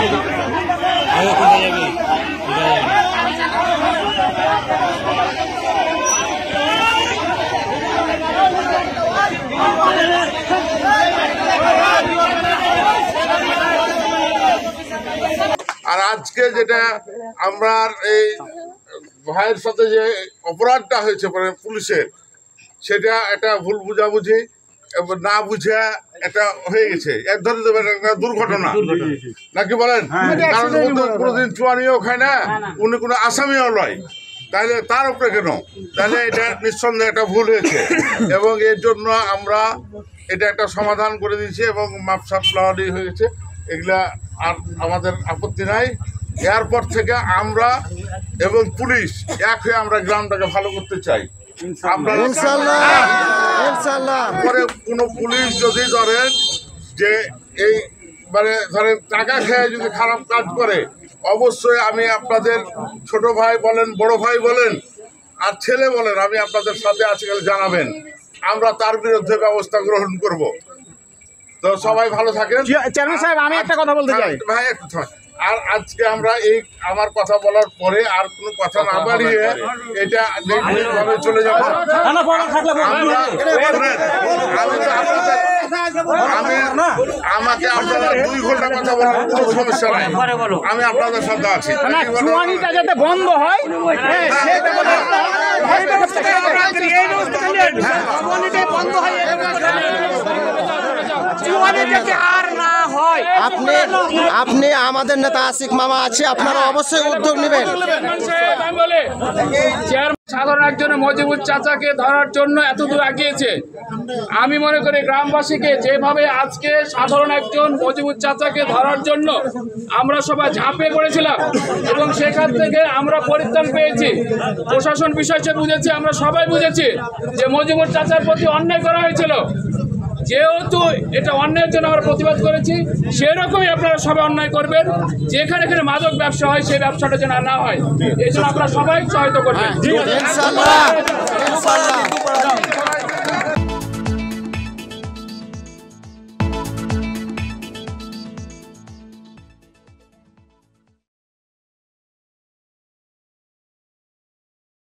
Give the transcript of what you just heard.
আর আজকে যেটা আমরা এই ভাইয়ের সাথে যে অপরাধটা হয়েছে পুলিশের, সেটা একটা ভুল বুঝাবুঝি না বুঝে এটা হয়ে গেছে, এক ধরে দেবেন একটা দুর্ঘটনা নাকি বলেন? কারণ কোনোদিন চুয়ানিও খায় না, উনি কোনো আসামিও নয়, তাহলে তার উপরে কেন? তাহলে এটা নিঃসন্দেহে একটা ভুল হয়েছে এবং এর জন্য আমরা এটা একটা সমাধান করে দিয়েছি এবং মাপসাপ লাওয়ালি হয়ে গেছে। এগুলা আর আমাদের আপত্তি নাই। এরপর থেকে আমরা এবং পুলিশ এক হয়ে আমরা গ্রামটাকে ভালো করতে চাই। পরে কোনো পুলিশ যদি ধরেন যে এই মানে ধরেন টাকা খেয়ে যদি খারাপ কাজ করে, অবশ্যই আমি আপনাদের ছোট ভাই বলেন, বড় ভাই বলেন আর ছেলে বলেন, আমি আপনাদের সাথে আজকাল জানাবেন, আমরা তার বিরুদ্ধে ব্যবস্থা গ্রহণ করব। তো সবাই ভালো থাকেন। চেয়ারম্যান সাহেব, আমি একটা কথা বলতে চাই ভাই, একটু আর আজকে আমরা এই আমার কথা বলার পরে আর কোনো কথা না বাড়িয়ে এটা ভাবে চলে যাবো। আমাকে আপনারা 2 ঘন্টা কথা বলার কোনো সমস্যা নাই, আমি আপনাদের সাথে আছি। যাতে বন্ধ হয় আপনি আমাদের নেতা আশিক মামা আছে, আপনারা অবশ্যই উদ্যোগ নেবেন। সাধারণ একজনের মজিবুর চাচাকে ধরার জন্য এতদূর আগিয়েছে। আমি মনে করি গ্রামবাসীকে যেভাবে আজকে সাধারণ একজন মজিবুর চাচাকে ধরার জন্য আমরা সবাই ঝাঁপিয়ে পড়েছিলাম এবং সেখান থেকে আমরা পরিত্রাণ পেয়েছি। প্রশাসন বিষয়টা বুঝেছি, আমরা সবাই বুঝেছি যে মজিবুর চাচার প্রতি অন্যায় করা হয়েছিল। যেহেতু এটা অন্যায়ের জন্য আমরা প্রতিবাদ করেছি, সেরকমই আপনারা সবাই অন্যায় করবেন। যেখানে এখানে মাদক ব্যবসা হয় সেই ব্যবসাটা যেন না হয়, এই জন্য আপনারা সবাই সহায়তা করবেন।